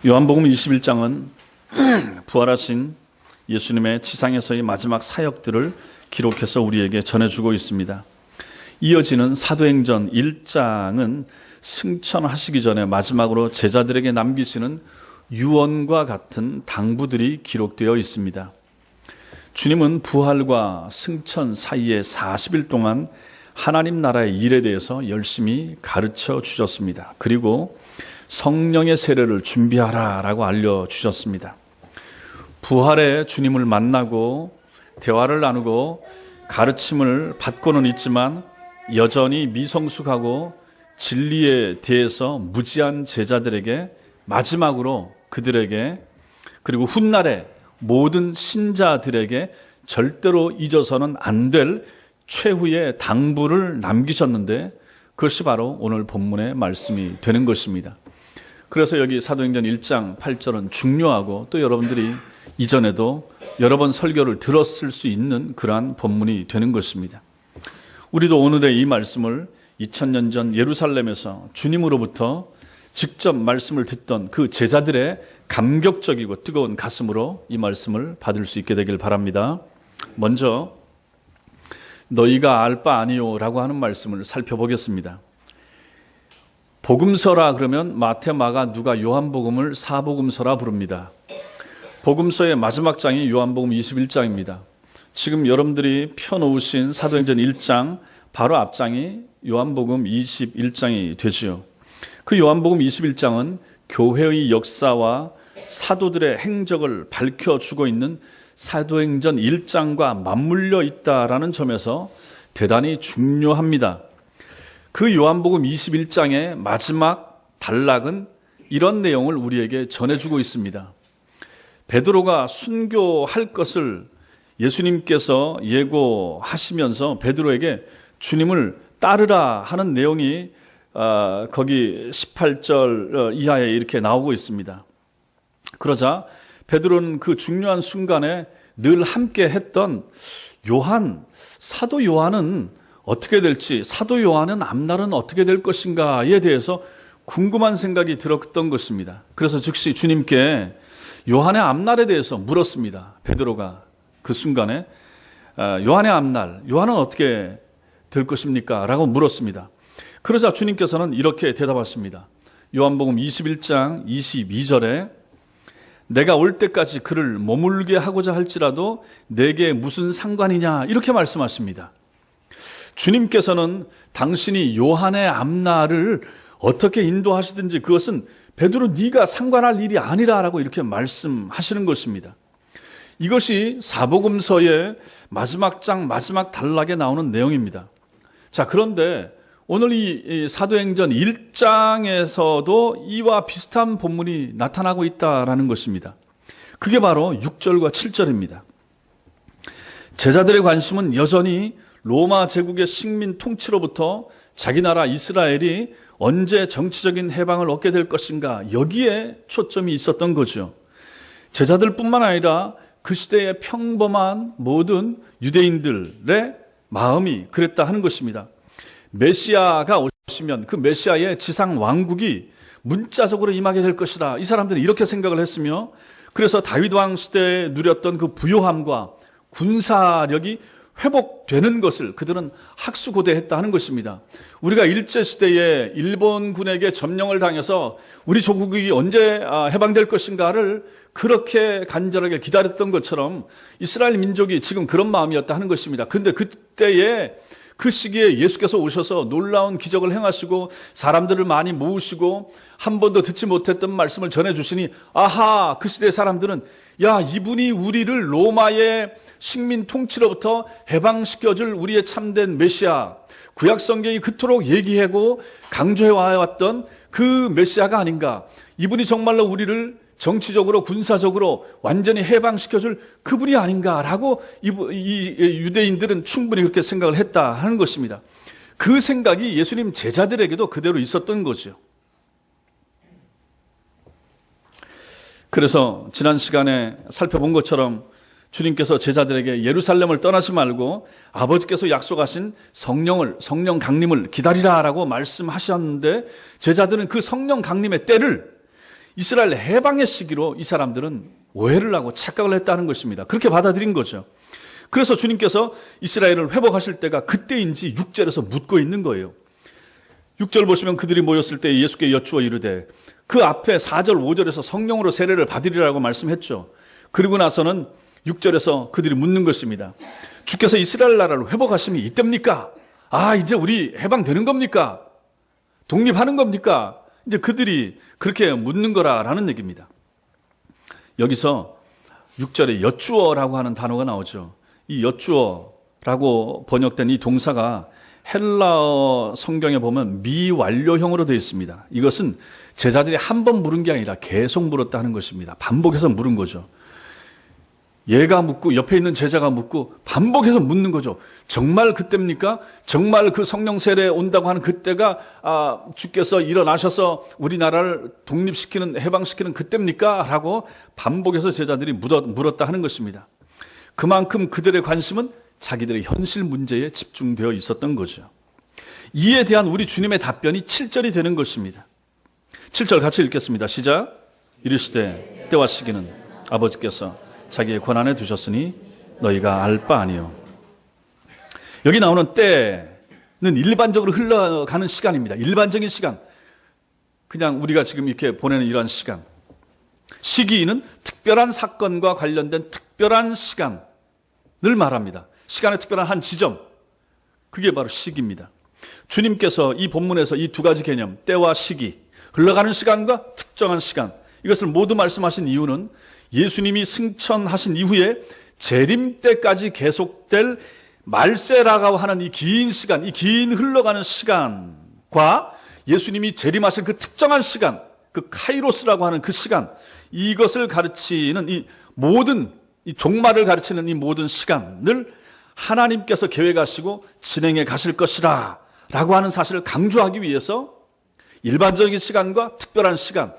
요한복음 21장은 부활하신 예수님의 지상에서의 마지막 사역들을 기록해서 우리에게 전해주고 있습니다. 이어지는 사도행전 1장은 승천하시기 전에 마지막으로 제자들에게 남기시는 유언과 같은 당부들이 기록되어 있습니다. 주님은 부활과 승천 사이에 40일 동안 하나님 나라의 일에 대해서 열심히 가르쳐 주셨습니다. 그리고 성령의 세례를 준비하라 라고 알려주셨습니다. 부활의 주님을 만나고 대화를 나누고 가르침을 받고는 있지만 여전히 미성숙하고 진리에 대해서 무지한 제자들에게 마지막으로 그들에게 그리고 훗날에 모든 신자들에게 절대로 잊어서는 안 될 최후의 당부를 남기셨는데 그것이 바로 오늘 본문의 말씀이 되는 것입니다. 그래서 여기 사도행전 1장 8절은 중요하고 또 여러분들이 이전에도 여러 번 설교를 들었을 수 있는 그러한 본문이 되는 것입니다. 우리도 오늘의 이 말씀을 2000년 전 예루살렘에서 주님으로부터 직접 말씀을 듣던 그 제자들의 감격적이고 뜨거운 가슴으로 이 말씀을 받을 수 있게 되길 바랍니다. 먼저 너희가 알 바 아니요 라고 하는 말씀을 살펴보겠습니다. 복음서라 그러면 마태, 마가, 누가, 요한복음을 사복음서라 부릅니다. 복음서의 마지막 장이 요한복음 21장입니다. 지금 여러분들이 펴놓으신 사도행전 1장 바로 앞장이 요한복음 21장이 되지요. 그 요한복음 21장은 교회의 역사와 사도들의 행적을 밝혀주고 있는 사도행전 1장과 맞물려 있다라는 점에서 대단히 중요합니다. 그 요한복음 21장의 마지막 단락은 이런 내용을 우리에게 전해주고 있습니다. 베드로가 순교할 것을 예수님께서 예고하시면서 베드로에게 주님을 따르라 하는 내용이 거기 18절 이하에 이렇게 나오고 있습니다. 그러자 베드로는 그 중요한 순간에 늘 함께 했던 사도 요한은 어떻게 될지, 사도 요한은 앞날은 어떻게 될 것인가에 대해서 궁금한 생각이 들었던 것입니다. 그래서 즉시 주님께 요한의 앞날에 대해서 물었습니다. 베드로가 그 순간에 요한의 앞날, 요한은 어떻게 될 것입니까? 라고 물었습니다. 그러자 주님께서는 이렇게 대답하십니다. 요한복음 21장 22절에 내가 올 때까지 그를 머물게 하고자 할지라도 내게 무슨 상관이냐 이렇게 말씀하십니다. 주님께서는 당신이 요한의 앞날을 어떻게 인도하시든지 그것은 베드로 네가 상관할 일이 아니라라고 이렇게 말씀하시는 것입니다. 이것이 사복음서의 마지막 장 마지막 단락에 나오는 내용입니다. 자, 그런데 오늘 이 사도행전 1장에서도 이와 비슷한 본문이 나타나고 있다라는 것입니다. 그게 바로 6절과 7절입니다. 제자들의 관심은 여전히 로마 제국의 식민 통치로부터 자기 나라 이스라엘이 언제 정치적인 해방을 얻게 될 것인가 여기에 초점이 있었던 거죠. 제자들뿐만 아니라 그 시대의 평범한 모든 유대인들의 마음이 그랬다 하는 것입니다. 메시아가 오시면 그 메시아의 지상 왕국이 문자적으로 임하게 될 것이다. 이 사람들은 이렇게 생각을 했으며 그래서 다윗 왕 시대에 누렸던 그 부요함과 군사력이 회복되는 것을 그들은 학수고대했다 하는 것입니다. 우리가 일제시대에 일본군에게 점령을 당해서 우리 조국이 언제 해방될 것인가를 그렇게 간절하게 기다렸던 것처럼 이스라엘 민족이 지금 그런 마음이었다 하는 것입니다. 그런데 그때에 그 시기에 예수께서 오셔서 놀라운 기적을 행하시고 사람들을 많이 모으시고 한 번도 듣지 못했던 말씀을 전해주시니 아하, 그 시대 사람들은 야, 이분이 우리를 로마의 식민 통치로부터 해방시켜줄 우리의 참된 메시아, 구약 성경이 그토록 얘기하고 강조해왔던 그 메시아가 아닌가. 이분이 정말로 우리를 정치적으로 군사적으로 완전히 해방시켜줄 그분이 아닌가라고 이 유대인들은 충분히 그렇게 생각을 했다 하는 것입니다. 그 생각이 예수님 제자들에게도 그대로 있었던 거죠. 그래서 지난 시간에 살펴본 것처럼 주님께서 제자들에게 예루살렘을 떠나지 말고 아버지께서 약속하신 성령 강림을 기다리라라고 말씀하셨는데 제자들은 그 성령 강림의 때를 이스라엘 해방의 시기로 이 사람들은 오해를 하고 착각을 했다는 것입니다. 그렇게 받아들인 거죠. 그래서 주님께서 이스라엘을 회복하실 때가 그때인지 6절에서 묻고 있는 거예요. 6절 보시면 그들이 모였을 때 예수께 여쭈어 이르되, 그 앞에 4절 5절에서 성령으로 세례를 받으리라고 말씀했죠. 그리고 나서는 6절에서 그들이 묻는 것입니다. 주께서 이스라엘 나라를 회복하시면 이때입니까? 이제 우리 해방되는 겁니까? 독립하는 겁니까? 이제 그들이 그렇게 묻는 거라는 얘기입니다. 여기서 6절에 여쭈어라고 하는 단어가 나오죠. 이 여쭈어라고 번역된 이 동사가 헬라어 성경에 보면 미완료형으로 되어 있습니다. 이것은 제자들이 한 번 물은 게 아니라 계속 물었다 하는 것입니다. 반복해서 물은 거죠. 얘가 묻고 옆에 있는 제자가 묻고 반복해서 묻는 거죠. 정말 그때입니까? 정말 그 성령 세례 온다고 하는 그때가 주께서 일어나셔서 우리나라를 독립시키는, 해방시키는 그때입니까? 라고 반복해서 제자들이 물었다 하는 것입니다. 그만큼 그들의 관심은 자기들의 현실 문제에 집중되어 있었던 거죠. 이에 대한 우리 주님의 답변이 7절이 되는 것입니다. 7절 같이 읽겠습니다. 시작. 이르시되 때와 시기는 아버지께서 자기의 권한에 두셨으니 너희가 알 바 아니요. 여기 나오는 때는 일반적으로 흘러가는 시간입니다. 일반적인 시간. 그냥 우리가 지금 이렇게 보내는 이러한 시간. 시기는 특별한 사건과 관련된 특별한 시간을 말합니다. 시간의 특별한 한 지점. 그게 바로 시기입니다. 주님께서 이 본문에서 이 두 가지 개념, 때와 시기, 흘러가는 시간과 특정한 시간, 이것을 모두 말씀하신 이유는 예수님이 승천하신 이후에 재림 때까지 계속될 말세라고 하는 이 긴 시간, 이 긴 흘러가는 시간과 예수님이 재림하실 그 특정한 시간, 그 카이로스라고 하는 그 시간, 이것을 가르치는 이 모든, 이 종말을 가르치는 이 모든 시간을 하나님께서 계획하시고 진행해 가실 것이라 라고 하는 사실을 강조하기 위해서 일반적인 시간과 특별한 시간,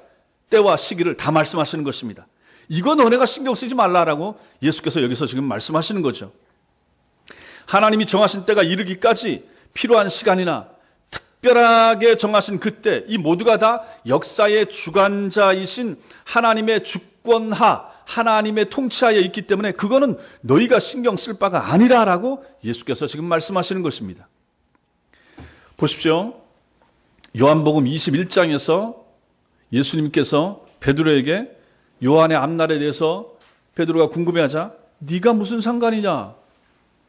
때와 시기를 다 말씀하시는 것입니다. 이거 너네가 신경 쓰지 말라라고 예수께서 여기서 지금 말씀하시는 거죠. 하나님이 정하신 때가 이르기까지 필요한 시간이나 특별하게 정하신 그때, 이 모두가 다 역사의 주관자이신 하나님의 주권하, 하나님의 통치하에 있기 때문에 그거는 너희가 신경 쓸 바가 아니라라고 예수께서 지금 말씀하시는 것입니다. 보십시오. 요한복음 21장에서 예수님께서 베드로에게 요한의 앞날에 대해서 베드로가 궁금해하자 네가 무슨 상관이냐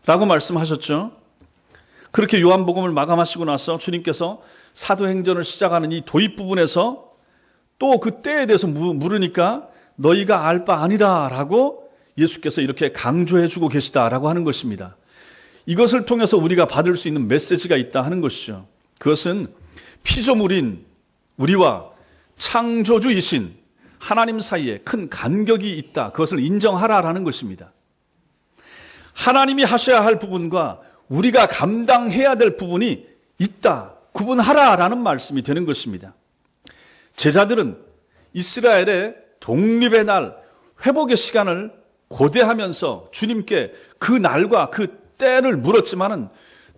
라고 말씀하셨죠. 그렇게 요한복음을 마감하시고 나서 주님께서 사도행전을 시작하는 이 도입 부분에서 또 그 때에 대해서 물으니까 너희가 알 바 아니라 라고 예수께서 이렇게 강조해 주고 계시다라고 하는 것입니다. 이것을 통해서 우리가 받을 수 있는 메시지가 있다 하는 것이죠. 그것은 피조물인 우리와 창조주이신 하나님 사이에 큰 간격이 있다. 그것을 인정하라라는 것입니다. 하나님이 하셔야 할 부분과 우리가 감당해야 될 부분이 있다. 구분하라라는 말씀이 되는 것입니다. 제자들은 이스라엘의 독립의 날, 회복의 시간을 고대하면서 주님께 그 날과 그 때를 물었지만은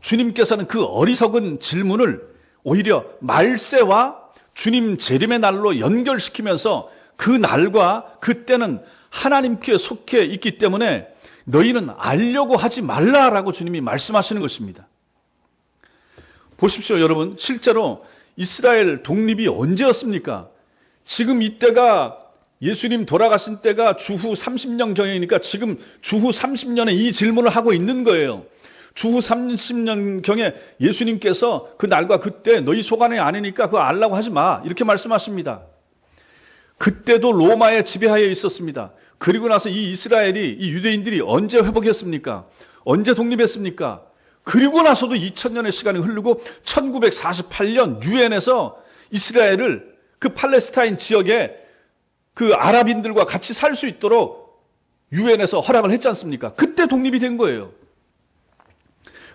주님께서는 그 어리석은 질문을 오히려 말세와 주님 재림의 날로 연결시키면서 그 날과 그 때는 하나님께 속해 있기 때문에 너희는 알려고 하지 말라라고 주님이 말씀하시는 것입니다. 보십시오, 여러분. 실제로 이스라엘 독립이 언제였습니까? 지금 이때가 예수님 돌아가신 때가 주후 30년경이니까 지금 주후 30년에 이 질문을 하고 있는 거예요. 주후 30년경에 예수님께서 그 날과 그때 너희 소관이 아니니까 그거 알라고 하지 마. 이렇게 말씀하십니다. 그때도 로마의 지배하에 있었습니다. 그리고 나서 이 이스라엘이, 이 유대인들이 언제 회복했습니까? 언제 독립했습니까? 그리고 나서도 2000년의 시간이 흐르고 1948년 유엔에서 이스라엘을 그 팔레스타인 지역에 그 아랍인들과 같이 살 수 있도록 유엔에서 허락을 했지 않습니까? 그때 독립이 된 거예요.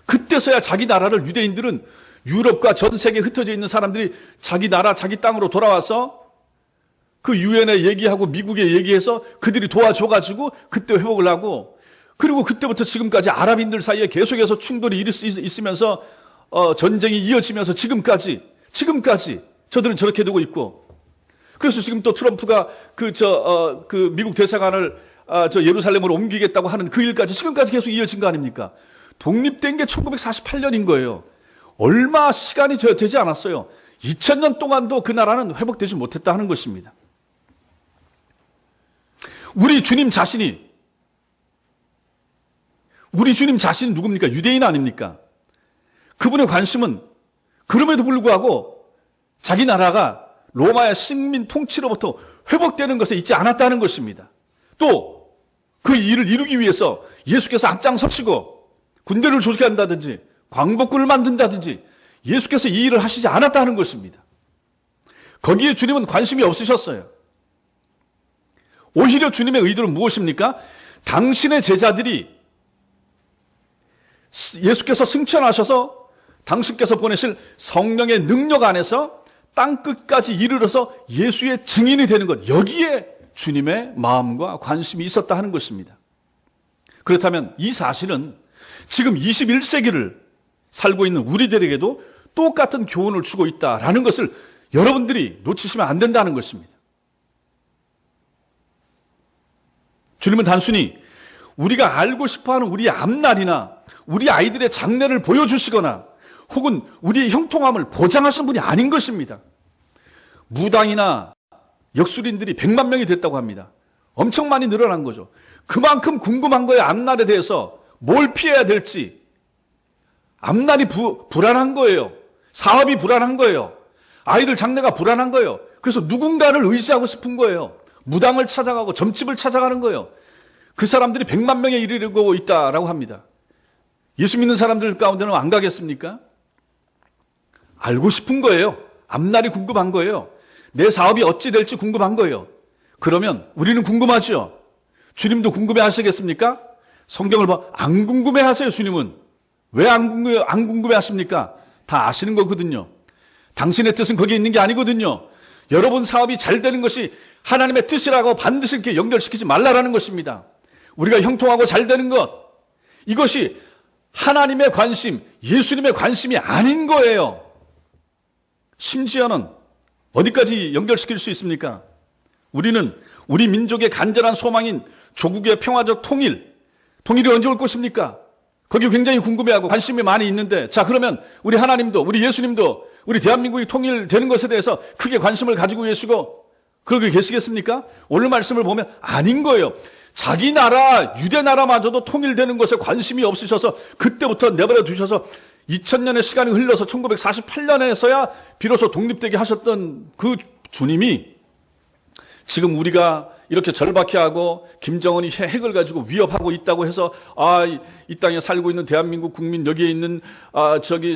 그때서야 자기 나라를 유대인들은 유럽과 전 세계에 흩어져 있는 사람들이 자기 나라, 자기 땅으로 돌아와서 그 유엔에 얘기하고 미국에 얘기해서 그들이 도와줘가지고 그때 회복을 하고, 그리고 그때부터 지금까지 아랍인들 사이에 계속해서 충돌이 있으면서 전쟁이 이어지면서 지금까지 저들은 저렇게 되고 있고, 그래서 지금 또 트럼프가 그 미국 대사관을 예루살렘으로 옮기겠다고 하는 그 일까지 지금까지 계속 이어진 거 아닙니까? 독립된 게 1948년인 거예요. 얼마 시간이 되지 않았어요. 2000년 동안도 그 나라는 회복되지 못했다 하는 것입니다. 우리 주님 자신이 누굽니까? 유대인 아닙니까? 그분의 관심은 그럼에도 불구하고 자기 나라가 로마의 식민 통치로부터 회복되는 것에 있지 않았다는 것입니다. 또 그 일을 이루기 위해서 예수께서 앞장서시고 군대를 조직한다든지 광복군을 만든다든지 예수께서 이 일을 하시지 않았다는 것입니다. 거기에 주님은 관심이 없으셨어요. 오히려 주님의 의도는 무엇입니까? 당신의 제자들이 예수께서 승천하셔서 당신께서 보내실 성령의 능력 안에서 땅 끝까지 이르러서 예수의 증인이 되는 것, 여기에 주님의 마음과 관심이 있었다 하는 것입니다. 그렇다면 이 사실은 지금 21세기를 살고 있는 우리들에게도 똑같은 교훈을 주고 있다라는 것을 여러분들이 놓치시면 안 된다는 것입니다. 주님은 단순히 우리가 알고 싶어하는 우리의 앞날이나 우리 아이들의 장래를 보여주시거나 혹은 우리의 형통함을 보장하시는 분이 아닌 것입니다. 무당이나 역술인들이 100만 명이 됐다고 합니다. 엄청 많이 늘어난 거죠. 그만큼 궁금한 거예요. 앞날에 대해서 뭘 피해야 될지. 앞날이 불안한 거예요. 사업이 불안한 거예요. 아이들 장래가 불안한 거예요. 그래서 누군가를 의지하고 싶은 거예요. 무당을 찾아가고 점집을 찾아가는 거예요. 그 사람들이 100만 명에 이르고 있다라고 합니다. 예수 믿는 사람들 가운데는 안 가겠습니까? 알고 싶은 거예요. 앞날이 궁금한 거예요. 내 사업이 어찌 될지 궁금한 거예요. 그러면 우리는 궁금하죠. 주님도 궁금해 하시겠습니까? 성경을 봐. 안 궁금해 하세요, 주님은. 왜 안 궁금해 하십니까? 다 아시는 거거든요. 당신의 뜻은 거기에 있는 게 아니거든요. 여러분 사업이 잘 되는 것이 하나님의 뜻이라고 반드시 이렇게 연결시키지 말라라는 것입니다. 우리가 형통하고 잘 되는 것, 이것이 하나님의 관심, 예수님의 관심이 아닌 거예요. 심지어는 어디까지 연결시킬 수 있습니까? 우리는 우리 민족의 간절한 소망인 조국의 평화적 통일이 언제 올 것입니까? 거기 굉장히 궁금해하고 관심이 많이 있는데, 자, 그러면 우리 하나님도, 우리 예수님도 우리 대한민국이 통일되는 것에 대해서 크게 관심을 가지고 계시고 그러고 계시겠습니까? 오늘 말씀을 보면 아닌 거예요. 자기 나라, 유대 나라마저도 통일되는 것에 관심이 없으셔서 그때부터 내버려 두셔서 2000년의 시간이 흘러서 1948년에서야 비로소 독립되게 하셨던 그 주님이 지금 우리가 이렇게 절박해 하고 김정은이 핵을 가지고 위협하고 있다고 해서 이 땅에 살고 있는 대한민국 국민, 여기에 있는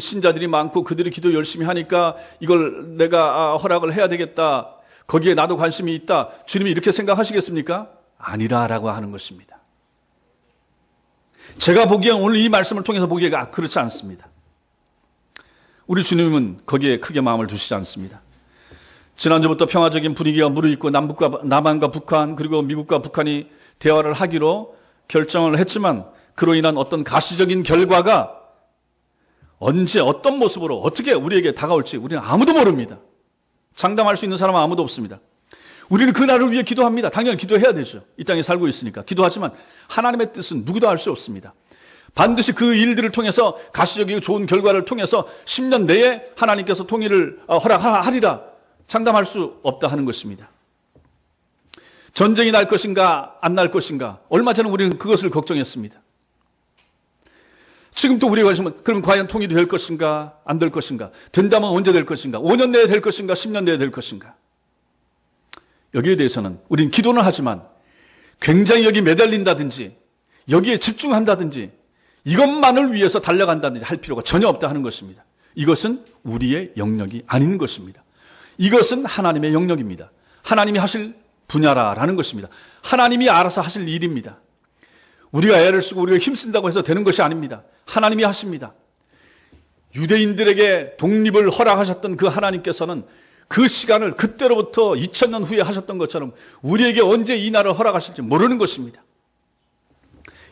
신자들이 많고 그들이 기도 열심히 하니까 이걸 내가 허락을 해야 되겠다. 거기에 나도 관심이 있다. 주님이 이렇게 생각하시겠습니까? 아니라라고 하는 것입니다. 제가 보기엔 오늘 이 말씀을 통해서 보기에가 그렇지 않습니다. 우리 주님은 거기에 크게 마음을 두시지 않습니다. 지난주부터 평화적인 분위기가 무르익고 남한과 북한 그리고 미국과 북한이 대화를 하기로 결정을 했지만 그로 인한 어떤 가시적인 결과가 언제 어떤 모습으로 어떻게 우리에게 다가올지 우리는 아무도 모릅니다. 장담할 수 있는 사람은 아무도 없습니다. 우리는 그 날을 위해 기도합니다. 당연히 기도해야 되죠. 이 땅에 살고 있으니까. 기도하지만 하나님의 뜻은 누구도 알 수 없습니다. 반드시 그 일들을 통해서 가시적이고 좋은 결과를 통해서 10년 내에 하나님께서 통일을 허락하리라 장담할 수 없다 하는 것입니다. 전쟁이 날 것인가 안 날 것인가 얼마 전에 우리는 그것을 걱정했습니다. 지금 또 우리의 관심은 그럼 과연 통일이 될 것인가 안 될 것인가, 된다면 언제 될 것인가, 5년 내에 될 것인가 10년 내에 될 것인가. 여기에 대해서는 우리는 기도는 하지만 굉장히 여기 매달린다든지 여기에 집중한다든지 이것만을 위해서 달려간다든지 할 필요가 전혀 없다 하는 것입니다. 이것은 우리의 영역이 아닌 것입니다. 이것은 하나님의 영역입니다. 하나님이 하실 분야라는 것입니다. 하나님이 알아서 하실 일입니다. 우리가 애를 쓰고 우리가 힘쓴다고 해서 되는 것이 아닙니다. 하나님이 하십니다. 유대인들에게 독립을 허락하셨던 그 하나님께서는 그 시간을 그때로부터 2000년 후에 하셨던 것처럼 우리에게 언제 이 날을 허락하실지 모르는 것입니다.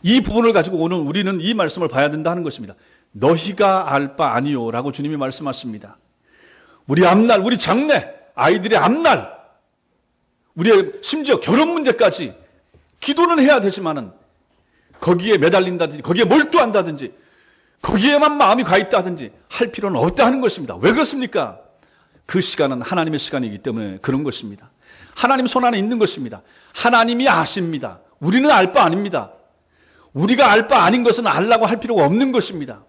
이 부분을 가지고 오늘 우리는 이 말씀을 봐야 된다 하는 것입니다. 너희가 알 바 아니요 라고 주님이 말씀하십니다. 우리 앞날, 우리 장래, 아이들의 앞날, 우리의 심지어 결혼 문제까지 기도는 해야 되지만은 거기에 매달린다든지 거기에 몰두한다든지 거기에만 마음이 가 있다든지 할 필요는 없다 하는 것입니다. 왜 그렇습니까? 그 시간은 하나님의 시간이기 때문에 그런 것입니다. 하나님 손 안에 있는 것입니다. 하나님이 아십니다. 우리는 알 바 아닙니다. 우리가 알 바 아닌 것은 알라고 할 필요가 없는 것입니다.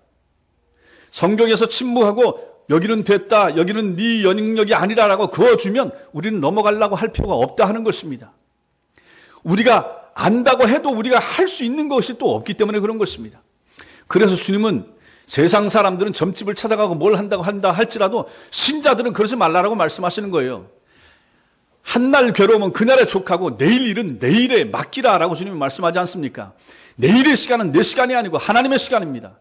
성경에서 침묵하고 여기는 됐다, 여기는 네 영역이 아니라라고 그어주면 우리는 넘어가려고 할 필요가 없다 하는 것입니다. 우리가 안다고 해도 우리가 할 수 있는 것이 또 없기 때문에 그런 것입니다. 그래서 주님은 세상 사람들은 점집을 찾아가고 뭘 한다고 한다 할지라도 신자들은 그러지 말라라고 말씀하시는 거예요. 한날 괴로우면 그날에 족하고 내일 일은 내일에 맡기라라고 주님이 말씀하지 않습니까? 내일의 시간은 내 시간이 아니고 하나님의 시간입니다.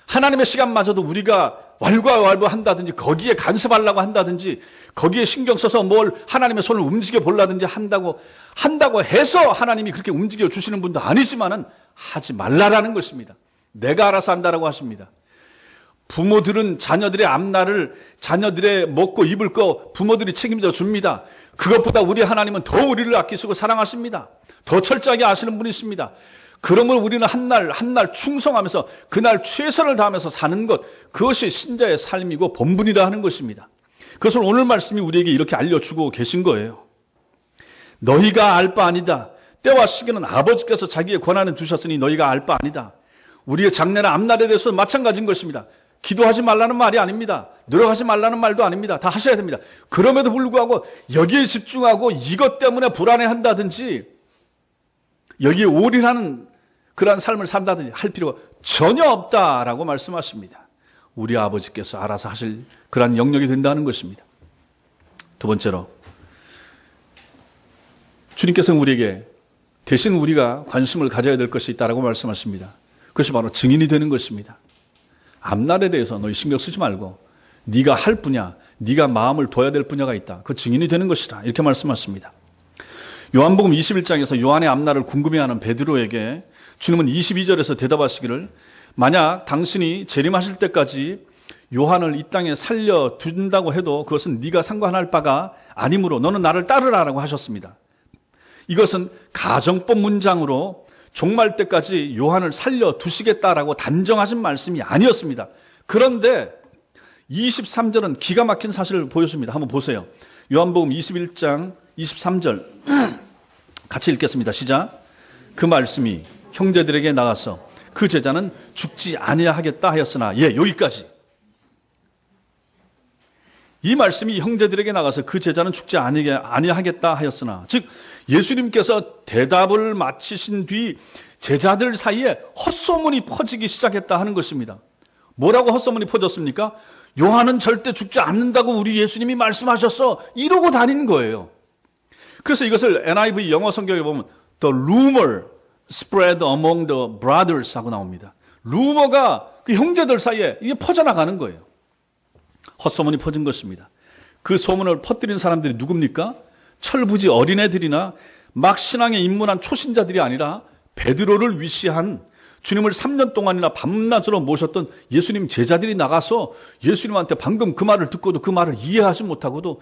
하나님의 시간마저도 우리가 왈가왈부한다든지 거기에 간섭하려고 한다든지 거기에 신경 써서 뭘 하나님의 손을 움직여 보려든지 한다고 해서 하나님이 그렇게 움직여 주시는 분도 아니지만은 하지 말라라는 것입니다. 내가 알아서 한다라고 하십니다. 부모들은 자녀들의 앞날을 자녀들의 먹고 입을 거 부모들이 책임져 줍니다. 그것보다 우리 하나님은 더 우리를 아끼시고 사랑하십니다. 더 철저하게 아시는 분이십니다. 그러므로 우리는 한날 한날 충성하면서 그날 최선을 다하면서 사는 것, 그것이 신자의 삶이고 본분이라 하는 것입니다. 그것을 오늘 말씀이 우리에게 이렇게 알려주고 계신 거예요. 너희가 알 바 아니다. 때와 시기는 아버지께서 자기의 권한에 두셨으니 너희가 알 바 아니다. 우리의 장래나 앞날에 대해서 마찬가지인 것입니다. 기도하지 말라는 말이 아닙니다. 노력하지 말라는 말도 아닙니다. 다 하셔야 됩니다. 그럼에도 불구하고 여기에 집중하고 이것 때문에 불안해한다든지 여기에 올인하는 그러한 삶을 산다든지 할 필요가 전혀 없다라고 말씀하십니다. 우리 아버지께서 알아서 하실 그러한 영역이 된다는 것입니다. 두 번째로 주님께서는 우리에게 대신 우리가 관심을 가져야 될 것이 있다라고 말씀하십니다. 그것이 바로 증인이 되는 것입니다. 앞날에 대해서 너희 신경 쓰지 말고 네가 할 분야, 네가 마음을 둬야 될 분야가 있다. 그 증인이 되는 것이다. 이렇게 말씀하십니다. 요한복음 21장에서 요한의 앞날을 궁금해하는 베드로에게 주님은 22절에서 대답하시기를 만약 당신이 재림하실 때까지 요한을 이 땅에 살려둔다고 해도 그것은 네가 상관할 바가 아니므로 너는 나를 따르라라고 하셨습니다. 이것은 가정법 문장으로 종말 때까지 요한을 살려두시겠다라고 단정하신 말씀이 아니었습니다. 그런데 23절은 기가 막힌 사실을 보여줍니다. 한번 보세요. 요한복음 21장 23절 같이 읽겠습니다. 시작. 그 말씀이 형제들에게 나가서 그 제자는 죽지 아니하겠다 하였으나 여기까지. 이 말씀이 형제들에게 나가서 그 제자는 죽지 아니하겠다 하였으나 즉 예수님께서 대답을 마치신 뒤 제자들 사이에 헛소문이 퍼지기 시작했다 하는 것입니다. 뭐라고 헛소문이 퍼졌습니까? 요한은 절대 죽지 않는다고 우리 예수님이 말씀하셨어. 이러고 다니는 거예요. 그래서 이것을 NIV 영어 성경에 보면 The rumor spread among the brothers 하고 나옵니다. 루머가 그 형제들 사이에 이게 퍼져나가는 거예요. 헛소문이 퍼진 것입니다. 그 소문을 퍼뜨린 사람들이 누굽니까? 철부지 어린애들이나 막 신앙에 입문한 초신자들이 아니라 베드로를 위시한 주님을 3년 동안이나 밤낮으로 모셨던 예수님 제자들이 나가서 예수님한테 방금 그 말을 듣고도 그 말을 이해하지 못하고도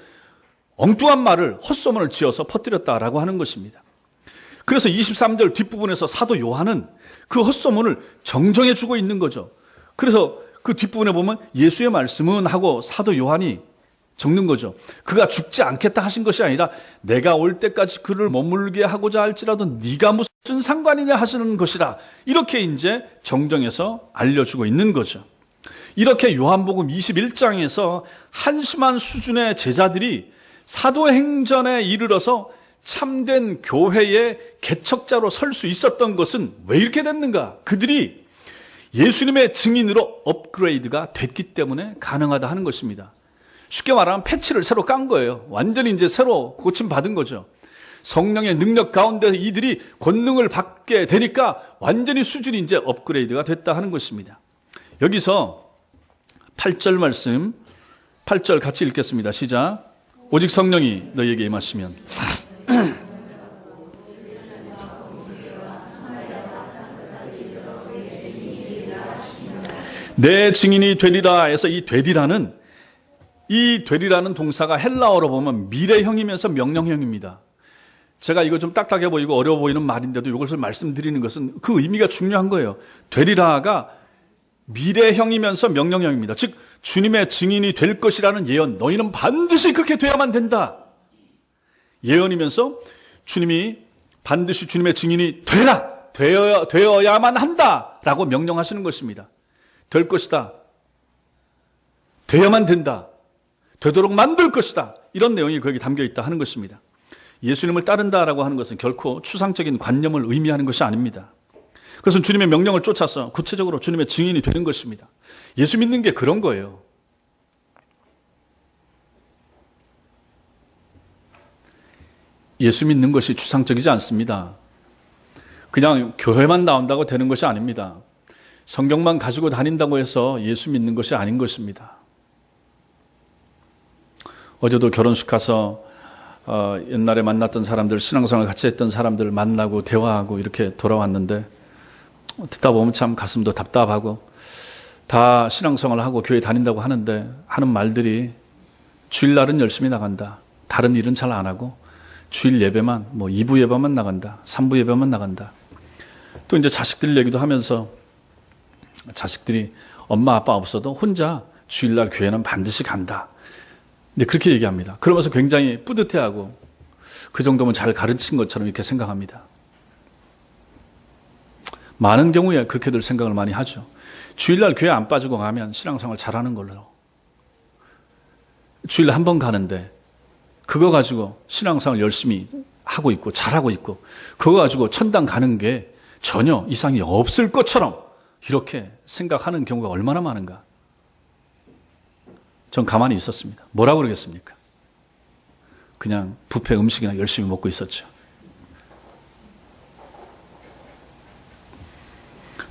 엉뚱한 말을 헛소문을 지어서 퍼뜨렸다라고 하는 것입니다. 그래서 23절 뒷부분에서 사도 요한은 그 헛소문을 정정해 주고 있는 거죠. 그래서 그 뒷부분에 보면 예수의 말씀은 하고 사도 요한이 적는 거죠. 그가 죽지 않겠다 하신 것이 아니라 내가 올 때까지 그를 머물게 하고자 할지라도 네가 무슨 상관이냐 하시는 것이라 이렇게 이제 정정해서 알려주고 있는 거죠. 이렇게 요한복음 21장에서 한심한 수준의 제자들이 사도행전에 이르러서 참된 교회의 개척자로 설 수 있었던 것은 왜 이렇게 됐는가? 그들이 예수님의 증인으로 업그레이드가 됐기 때문에 가능하다 하는 것입니다. 쉽게 말하면 패치를 새로 깐 거예요. 완전히 이제 새로 고침받은 거죠. 성령의 능력 가운데 이들이 권능을 받게 되니까 완전히 수준이 이제 업그레이드가 됐다 하는 것입니다. 여기서 8절 말씀, 8절 같이 읽겠습니다. 시작. 오직 성령이 너희에게 임하시면 내 증인이 되리라 해서 이 되리라는 동사가 헬라어로 보면 미래형이면서 명령형입니다. 제가 이거 좀 딱딱해 보이고 어려워 보이는 말인데도 이것을 말씀드리는 것은 그 의미가 중요한 거예요. 되리라가 미래형이면서 명령형입니다. 즉 주님의 증인이 될 것이라는 예언, 너희는 반드시 그렇게 돼야만 된다. 예언이면서 주님이 반드시 주님의 증인이 되어야만 한다라고 명령하시는 것입니다. 될 것이다. 돼야만 된다. 되도록 만들 것이다. 이런 내용이 거기 담겨 있다 하는 것입니다. 예수님을 따른다라고 하는 것은 결코 추상적인 관념을 의미하는 것이 아닙니다. 그것은 주님의 명령을 쫓아서 구체적으로 주님의 증인이 되는 것입니다. 예수 믿는 게 그런 거예요. 예수 믿는 것이 추상적이지 않습니다. 그냥 교회만 나온다고 되는 것이 아닙니다. 성경만 가지고 다닌다고 해서 예수 믿는 것이 아닌 것입니다. 어제도 결혼식 가서 옛날에 만났던 사람들, 신앙생활 같이 했던 사람들 만나고 대화하고 이렇게 돌아왔는데 듣다 보면 참 가슴도 답답하고 다 신앙생활을 하고 교회 다닌다고 하는데 하는 말들이 주일날은 열심히 나간다. 다른 일은 잘 안 하고 주일 예배만 2부 예배만 나간다. 3부 예배만 나간다. 또 이제 자식들 얘기도 하면서 자식들이 엄마 아빠 없어도 혼자 주일날 교회는 반드시 간다. 근데 그렇게 얘기합니다. 그러면서 굉장히 뿌듯해하고 그 정도면 잘 가르친 것처럼 이렇게 생각합니다. 많은 경우에 그렇게들 생각을 많이 하죠. 주일날 교회 안 빠지고 가면 신앙생활 잘하는 걸로. 주일 한 번 가는데 그거 가지고 신앙생활 열심히 하고 있고 잘하고 있고 그거 가지고 천당 가는 게 전혀 이상이 없을 것처럼 이렇게 생각하는 경우가 얼마나 많은가. 전 가만히 있었습니다. 뭐라고 그러겠습니까? 그냥 뷔페 음식이나 열심히 먹고 있었죠.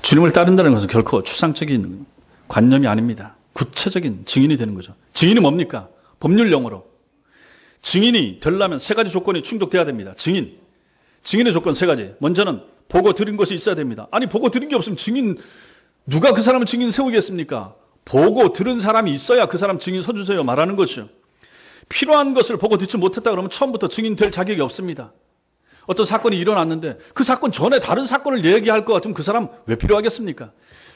주님을 따른다는 것은 결코 추상적인 관념이 아닙니다. 구체적인 증인이 되는 거죠. 증인이 뭡니까? 법률용어로. 증인이 되려면 세 가지 조건이 충족돼야 됩니다. 증인의 조건 세 가지. 먼저는 보고 들은 것이 있어야 됩니다. 아니 보고 들은 게 없으면 누가 그 사람을 증인 세우겠습니까? 보고 들은 사람이 있어야 그 사람 증인 서주세요 말하는 거죠. 필요한 것을 보고 듣지 못했다 그러면 처음부터 증인 될 자격이 없습니다. 어떤 사건이 일어났는데 그 사건 전에 다른 사건을 얘기할 것 같으면 그 사람 왜 필요하겠습니까?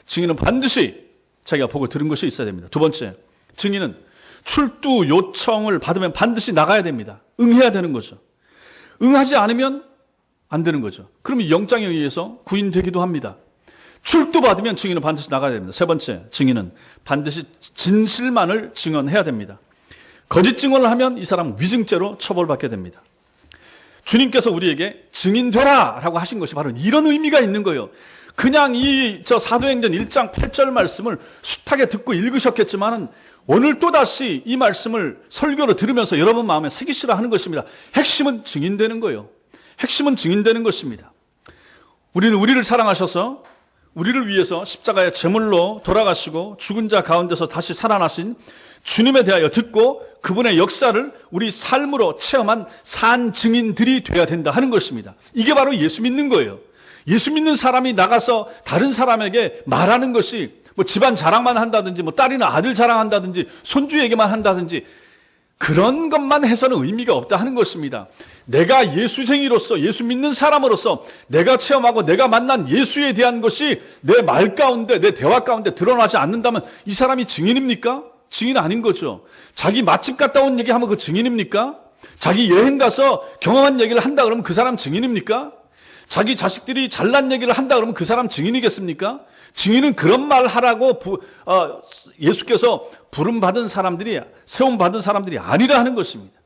증인은 반드시 자기가 보고 들은 것이 있어야 됩니다. 두 번째, 증인은 출두 요청을 받으면 반드시 나가야 됩니다. 응해야 되는 거죠. 응하지 않으면 안 되는 거죠. 그러면 영장에 의해서 구인되기도 합니다. 출두받으면 증인은 반드시 나가야 됩니다. 세 번째, 증인은 반드시 진실만을 증언해야 됩니다. 거짓 증언을 하면 이 사람은 위증죄로 처벌받게 됩니다. 주님께서 우리에게 증인되라 라고 하신 것이 바로 이런 의미가 있는 거예요. 그냥 사도행전 1장 8절 말씀을 숱하게 듣고 읽으셨겠지만은 오늘 또다시 이 말씀을 설교로 들으면서 여러분 마음에 새기시라 하는 것입니다. 핵심은 증인되는 거예요. 핵심은 증인되는 것입니다. 우리는 우리를 사랑하셔서 우리를 위해서 십자가의 제물로 돌아가시고 죽은 자 가운데서 다시 살아나신 주님에 대하여 듣고 그분의 역사를 우리 삶으로 체험한 산 증인들이 돼야 된다 하는 것입니다. 이게 바로 예수 믿는 거예요. 예수 믿는 사람이 나가서 다른 사람에게 말하는 것이 집안 자랑만 한다든지 딸이나 아들 자랑한다든지 손주 얘기만 한다든지 그런 것만 해서는 의미가 없다 하는 것입니다. 내가 예수쟁이로서 예수 믿는 사람으로서 내가 체험하고 내가 만난 예수에 대한 것이 내 말 가운데 내 대화 가운데 드러나지 않는다면 이 사람이 증인입니까? 증인 아닌 거죠. 자기 맛집 갔다 온 얘기하면 그 증인입니까? 자기 여행 가서 경험한 얘기를 한다 그러면 그 사람 증인입니까? 자기 자식들이 잘난 얘기를 한다 그러면 그 사람 증인이겠습니까? 증인은 그런 말 하라고 예수께서 부름받은 사람들이, 세움받은 사람들이 아니라 하는 것입니다.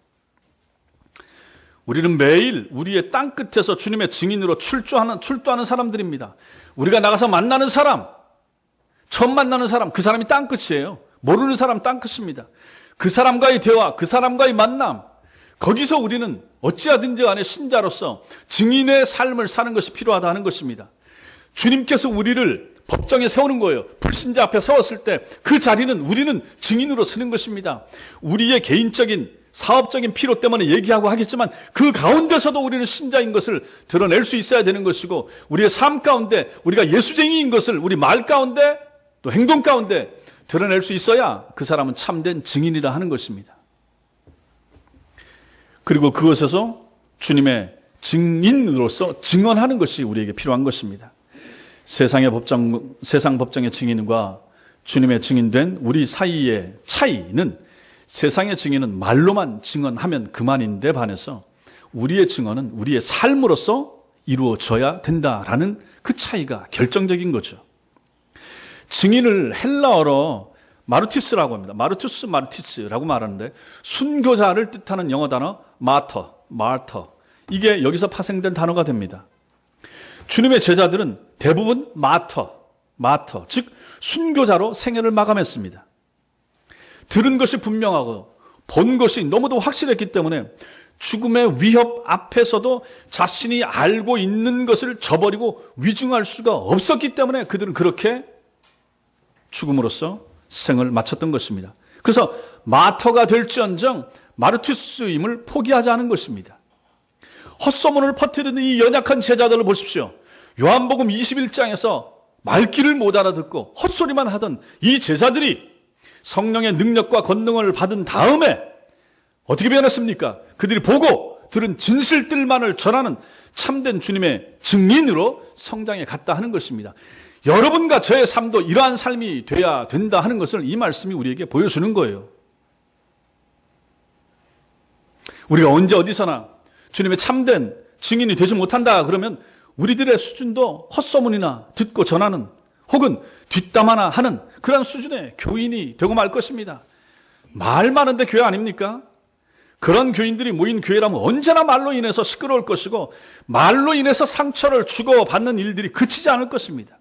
우리는 매일 우리의 땅끝에서 주님의 증인으로 출두하는 사람들입니다. 우리가 나가서 만나는 사람, 처음 만나는 사람, 그 사람이 땅끝이에요. 모르는 사람 땅끝입니다. 그 사람과의 대화, 그 사람과의 만남, 거기서 우리는 어찌하든지 간에 신자로서 증인의 삶을 사는 것이 필요하다 하는 것입니다. 주님께서 우리를 법정에 세우는 거예요. 불신자 앞에 세웠을 때 그 자리는 우리는 증인으로 서는 것입니다. 우리의 개인적인 사업적인 필요 때문에 얘기하고 하겠지만 그 가운데서도 우리는 신자인 것을 드러낼 수 있어야 되는 것이고 우리의 삶 가운데 우리가 예수쟁이인 것을 우리 말 가운데 또 행동 가운데 드러낼 수 있어야 그 사람은 참된 증인이라 하는 것입니다. 그리고 그것에서 주님의 증인으로서 증언하는 것이 우리에게 필요한 것입니다. 세상 법정의 증인과 주님의 증인된 우리 사이의 차이는 세상의 증인은 말로만 증언하면 그만인데 반해서 우리의 증언은 우리의 삶으로서 이루어져야 된다라는 그 차이가 결정적인 거죠. 증인을 헬라어로 마르티스라고 합니다. 마르티스라고 말하는데 순교자를 뜻하는 영어 단어 마터. 이게 여기서 파생된 단어가 됩니다. 주님의 제자들은 대부분 마터, 즉 순교자로 생애를 마감했습니다. 들은 것이 분명하고 본 것이 너무도 확실했기 때문에 죽음의 위협 앞에서도 자신이 알고 있는 것을 저버리고 위증할 수가 없었기 때문에 그들은 그렇게 죽음으로써 생을 마쳤던 것입니다. 그래서 마터가 될지언정 마르투스임을 포기하지 않은 것입니다. 헛소문을 퍼뜨리는 이 연약한 제자들을 보십시오. 요한복음 21장에서 말귀를 못 알아듣고 헛소리만 하던 이 제자들이 성령의 능력과 권능을 받은 다음에 어떻게 변했습니까? 그들이 보고 들은 진실들만을 전하는 참된 주님의 증인으로 성장해 갔다 하는 것입니다. 여러분과 저의 삶도 이러한 삶이 돼야 된다 하는 것을 이 말씀이 우리에게 보여주는 거예요. 우리가 언제 어디서나 주님의 참된 증인이 되지 못한다 그러면 우리들의 수준도 헛소문이나 듣고 전하는 혹은 뒷담화나 하는 그런 수준의 교인이 되고 말 것입니다. 말 많은데 교회 아닙니까? 그런 교인들이 모인 교회라면 언제나 말로 인해서 시끄러울 것이고 말로 인해서 상처를 주고받는 일들이 그치지 않을 것입니다.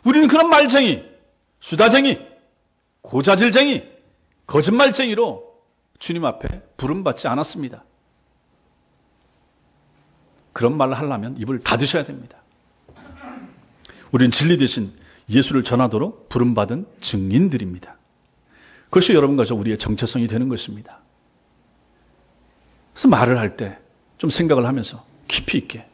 우리는 그런 말쟁이, 수다쟁이, 고자질쟁이, 거짓말쟁이로 주님 앞에 부름받지 않았습니다. 그런 말을 하려면 입을 닫으셔야 됩니다. 우리는 진리 대신 예수를 전하도록 부름받은 증인들입니다. 그것이 여러분과 저 우리의 정체성이 되는 것입니다. 그래서 말을 할 때 좀 생각을 하면서 깊이 있게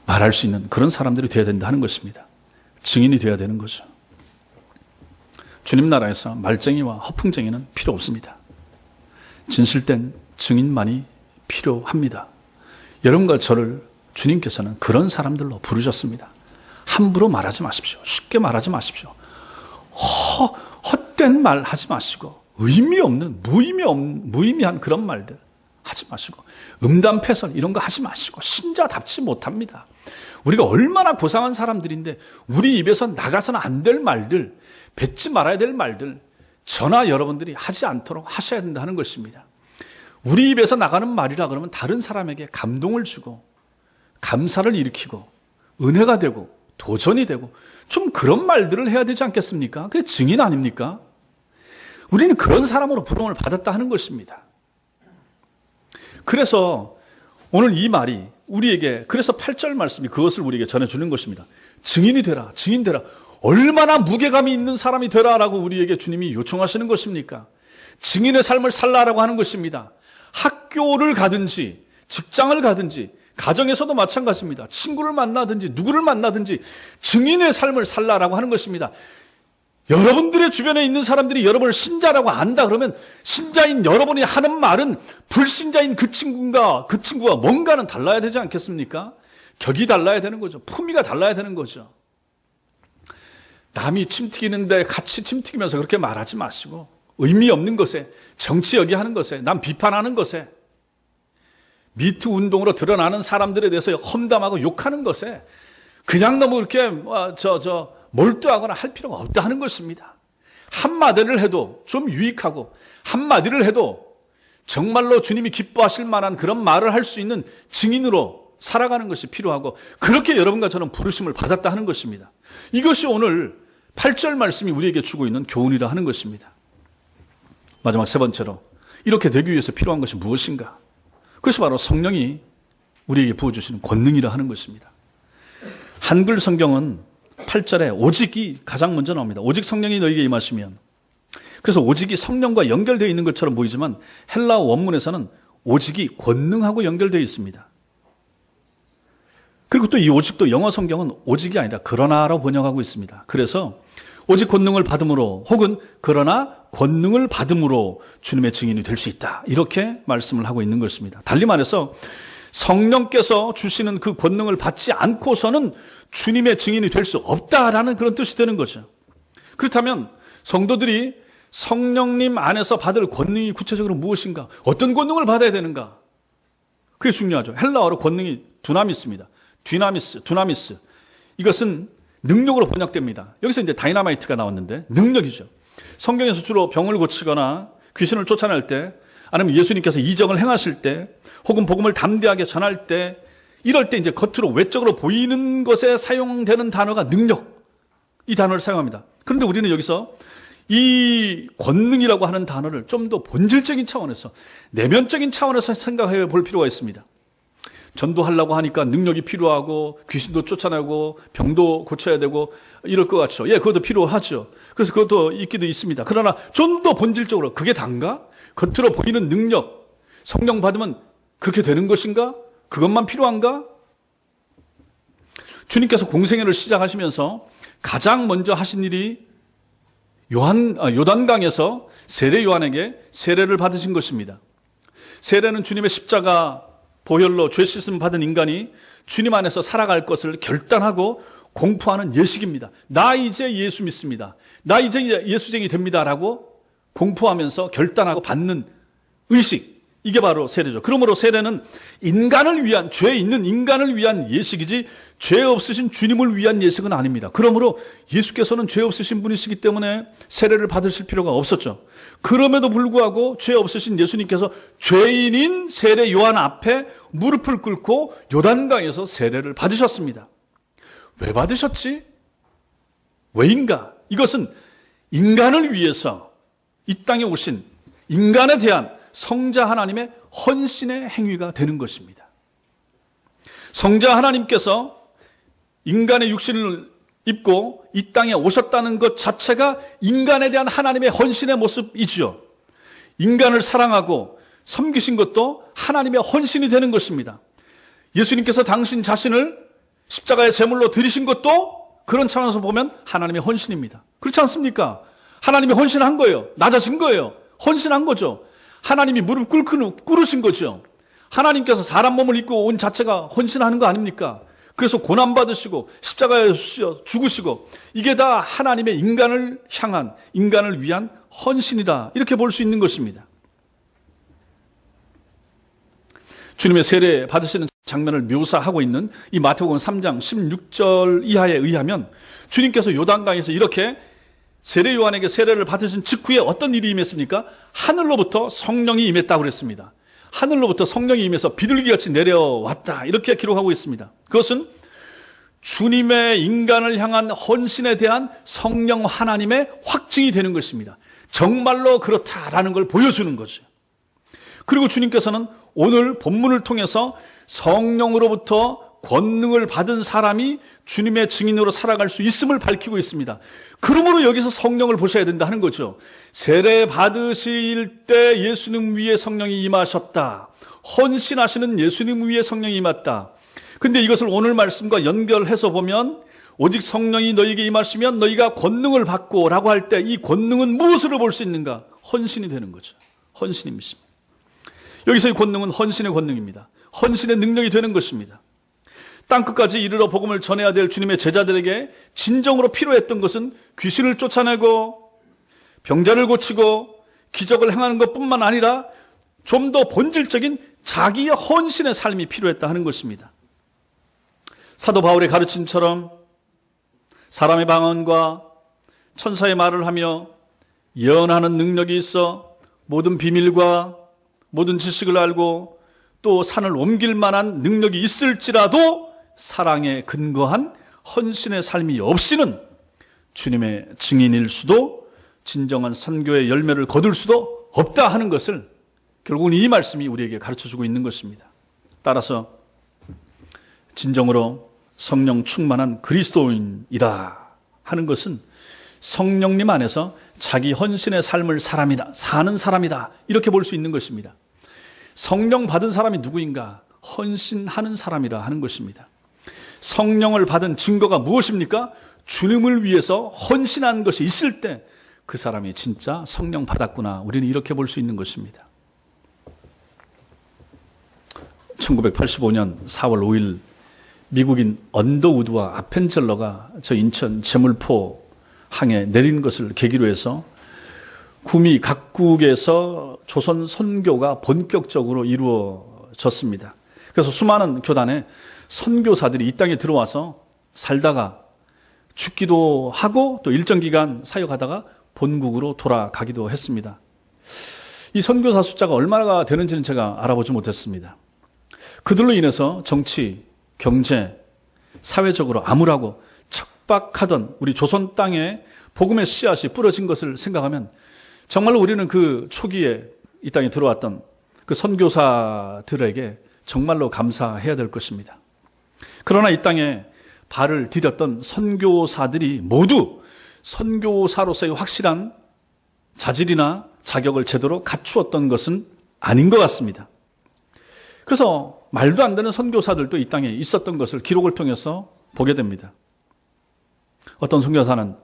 말할 수 있는 그런 사람들이 되어야 된다 하는 것입니다. 증인이 되어야 되는 거죠. 주님 나라에서 말쟁이와 허풍쟁이는 필요 없습니다. 진실된 증인만이 필요합니다. 여러분과 저를 주님께서는 그런 사람들로 부르셨습니다. 함부로 말하지 마십시오. 쉽게 말하지 마십시오. 헛된 말 하지 마시고 의미 없는 무의미한 그런 말들 하지 마시고 음담패설 이런 거 하지 마시고 신자답지 못합니다. 우리가 얼마나 고상한 사람들인데 우리 입에서 나가서는 안 될 말들, 뱉지 말아야 될 말들 저나 여러분들이 하지 않도록 하셔야 된다는 것입니다. 우리 입에서 나가는 말이라 그러면 다른 사람에게 감동을 주고 감사를 일으키고 은혜가 되고 도전이 되고 좀 그런 말들을 해야 되지 않겠습니까? 그게 증인 아닙니까? 우리는 그런 사람으로 부름을 받았다 하는 것입니다. 그래서 오늘 이 말이 우리에게 그래서 8절 말씀이 그것을 우리에게 전해주는 것입니다. 증인이 되라, 증인 되라. 얼마나 무게감이 있는 사람이 되라라고 우리에게 주님이 요청하시는 것입니까? 증인의 삶을 살라라고 하는 것입니다. 학교를 가든지 직장을 가든지 가정에서도 마찬가지입니다. 친구를 만나든지 누구를 만나든지 증인의 삶을 살라라고 하는 것입니다. 여러분들의 주변에 있는 사람들이 여러분을 신자라고 안다 그러면 신자인 여러분이 하는 말은 불신자인 그 친구가 뭔가는 달라야 되지 않겠습니까? 격이 달라야 되는 거죠. 품위가 달라야 되는 거죠. 남이 침튀기는데 같이 침튀기면서 그렇게 말하지 마시고 의미 없는 것에 정치 여기하는 것에 남 비판하는 것에 미투 운동으로 드러나는 사람들에 대해서 험담하고 욕하는 것에 그냥 너무 이렇게 몰두하거나 할 필요가 없다 하는 것입니다. 한마디를 해도 좀 유익하고 한마디를 해도 정말로 주님이 기뻐하실 만한 그런 말을 할 수 있는 증인으로 살아가는 것이 필요하고 그렇게 여러분과 저는 부르심을 받았다 하는 것입니다. 이것이 오늘 8절 말씀이 우리에게 주고 있는 교훈이라 하는 것입니다. 마지막 세 번째로 이렇게 되기 위해서 필요한 것이 무엇인가? 그것이 바로 성령이 우리에게 부어주시는 권능이라 하는 것입니다. 한글 성경은 8절에 오직이 가장 먼저 나옵니다. 오직 성령이 너에게 임하시면. 그래서 오직이 성령과 연결되어 있는 것처럼 보이지만 헬라어 원문에서는 오직이 권능하고 연결되어 있습니다. 그리고 또 이 오직도 영어 성경은 오직이 아니라 그러나라고 번역하고 있습니다. 그래서 오직 권능을 받음으로 혹은 그러나 권능을 받음으로 주님의 증인이 될 수 있다. 이렇게 말씀을 하고 있는 것입니다. 달리 말해서 성령께서 주시는 그 권능을 받지 않고서는 주님의 증인이 될 수 없다라는 그런 뜻이 되는 거죠. 그렇다면 성도들이 성령님 안에서 받을 권능이 구체적으로 무엇인가? 어떤 권능을 받아야 되는가? 그게 중요하죠. 헬라어로 권능이 두나미스입니다. 두나미스. 이것은 능력으로 번역됩니다. 여기서 이제 다이나마이트가 나왔는데 능력이죠. 성경에서 주로 병을 고치거나 귀신을 쫓아낼 때, 아니면 예수님께서 이적을 행하실 때, 혹은 복음을 담대하게 전할 때, 이럴 때 이제 겉으로 외적으로 보이는 것에 사용되는 단어가 능력, 이 단어를 사용합니다. 그런데 우리는 여기서 이 권능이라고 하는 단어를 좀 더 본질적인 차원에서, 내면적인 차원에서 생각해 볼 필요가 있습니다. 전도하려고 하니까 능력이 필요하고 귀신도 쫓아내고 병도 고쳐야 되고 이럴 것 같죠. 예, 그것도 필요하죠. 그래서 그것도 있기도 있습니다. 그러나 좀 더 본질적으로 그게 단가? 겉으로 보이는 능력, 성령 받으면 그렇게 되는 것인가? 그것만 필요한가? 주님께서 공생애를 시작하시면서 가장 먼저 하신 일이 요단강에서 세례 요한에게 세례를 받으신 것입니다. 세례는 주님의 십자가 보혈로 죄 씻음 받은 인간이 주님 안에서 살아갈 것을 결단하고 공포하는 예식입니다. 나 이제 예수 믿습니다. 나 이제 예수쟁이 됩니다라고 공포하면서 결단하고 받는 의식, 이게 바로 세례죠. 그러므로 세례는 인간을 위한, 죄 있는 인간을 위한 예식이지 죄 없으신 주님을 위한 예식은 아닙니다. 그러므로 예수께서는 죄 없으신 분이시기 때문에 세례를 받으실 필요가 없었죠. 그럼에도 불구하고 죄 없으신 예수님께서 죄인인 세례 요한 앞에 무릎을 꿇고 요단강에서 세례를 받으셨습니다. 왜 받으셨지? 왜인가? 이것은 인간을 위해서 이 땅에 오신 인간에 대한 성자 하나님의 헌신의 행위가 되는 것입니다. 성자 하나님께서 인간의 육신을 입고 이 땅에 오셨다는 것 자체가 인간에 대한 하나님의 헌신의 모습이지요. 인간을 사랑하고 섬기신 것도 하나님의 헌신이 되는 것입니다. 예수님께서 당신 자신을 십자가의 제물로 드리신 것도 그런 차원에서 보면 하나님의 헌신입니다. 그렇지 않습니까? 하나님이 헌신한 거예요. 낮아진 거예요. 헌신한 거죠. 하나님이 무릎 꿇으신 거죠. 하나님께서 사람 몸을 입고 온 자체가 헌신하는 거 아닙니까? 그래서 고난받으시고 십자가에 죽으시고, 이게 다 하나님의 인간을 향한, 인간을 위한 헌신이다, 이렇게 볼 수 있는 것입니다. 주님의 세례 받으시는 장면을 묘사하고 있는 이 마태복음 3장 16절 이하에 의하면 주님께서 요단강에서 이렇게 세례 요한에게 세례를 받으신 직후에 어떤 일이 임했습니까? 하늘로부터 성령이 임했다고 그랬습니다. 하늘로부터 성령이 임해서 비둘기같이 내려왔다, 이렇게 기록하고 있습니다. 그것은 주님의 인간을 향한 헌신에 대한 성령 하나님의 확증이 되는 것입니다. 정말로 그렇다라는 걸 보여주는 거죠. 그리고 주님께서는 오늘 본문을 통해서 성령으로부터 권능을 받은 사람이 주님의 증인으로 살아갈 수 있음을 밝히고 있습니다. 그러므로 여기서 성령을 보셔야 된다 하는 거죠. 세례 받으실 때 예수님 위에 성령이 임하셨다. 헌신하시는 예수님 위에 성령이 임했다. 근데 이것을 오늘 말씀과 연결해서 보면 오직 성령이 너희에게 임하시면 너희가 권능을 받고 라고 할 때 이 권능은 무엇으로 볼 수 있는가? 헌신이 되는 거죠. 헌신입니다. 여기서 이 권능은 헌신의 권능입니다. 헌신의 능력이 되는 것입니다. 땅끝까지 이르러 복음을 전해야 될 주님의 제자들에게 진정으로 필요했던 것은 귀신을 쫓아내고 병자를 고치고 기적을 행하는 것뿐만 아니라 좀 더 본질적인 자기의 헌신의 삶이 필요했다 하는 것입니다. 사도 바울의 가르침처럼 사람의 방언과 천사의 말을 하며 예언하는 능력이 있어 모든 비밀과 모든 지식을 알고 또 산을 옮길 만한 능력이 있을지라도 사랑에 근거한 헌신의 삶이 없이는 주님의 증인일 수도 진정한 선교의 열매를 거둘 수도 없다 하는 것을 결국은 이 말씀이 우리에게 가르쳐주고 있는 것입니다. 따라서 진정으로 성령 충만한 그리스도인이라 하는 것은 성령님 안에서 자기 헌신의 삶을 사는 사람이다, 이렇게 볼 수 있는 것입니다. 성령 받은 사람이 누구인가? 헌신하는 사람이라 하는 것입니다. 성령을 받은 증거가 무엇입니까? 주님을 위해서 헌신한 것이 있을 때 그 사람이 진짜 성령 받았구나. 우리는 이렇게 볼 수 있는 것입니다. 1985년 4월 5일 미국인 언더우드와 아펜젤러가 저 인천 제물포 항에 내린 것을 계기로 해서 구미 각국에서 조선 선교가 본격적으로 이루어졌습니다. 그래서 수많은 교단의 선교사들이 이 땅에 들어와서 살다가 죽기도 하고 또 일정 기간 사역하다가 본국으로 돌아가기도 했습니다. 이 선교사 숫자가 얼마나 되는지는 제가 알아보지 못했습니다. 그들로 인해서 정치, 경제, 사회적으로 암울하고 척박하던 우리 조선 땅에 복음의 씨앗이 뿌려진 것을 생각하면 정말로 우리는 그 초기에 이 땅에 들어왔던 그 선교사들에게 정말로 감사해야 될 것입니다. 그러나 이 땅에 발을 디뎠던 선교사들이 모두 선교사로서의 확실한 자질이나 자격을 제대로 갖추었던 것은 아닌 것 같습니다. 그래서 말도 안 되는 선교사들도 이 땅에 있었던 것을 기록을 통해서 보게 됩니다. 어떤 선교사는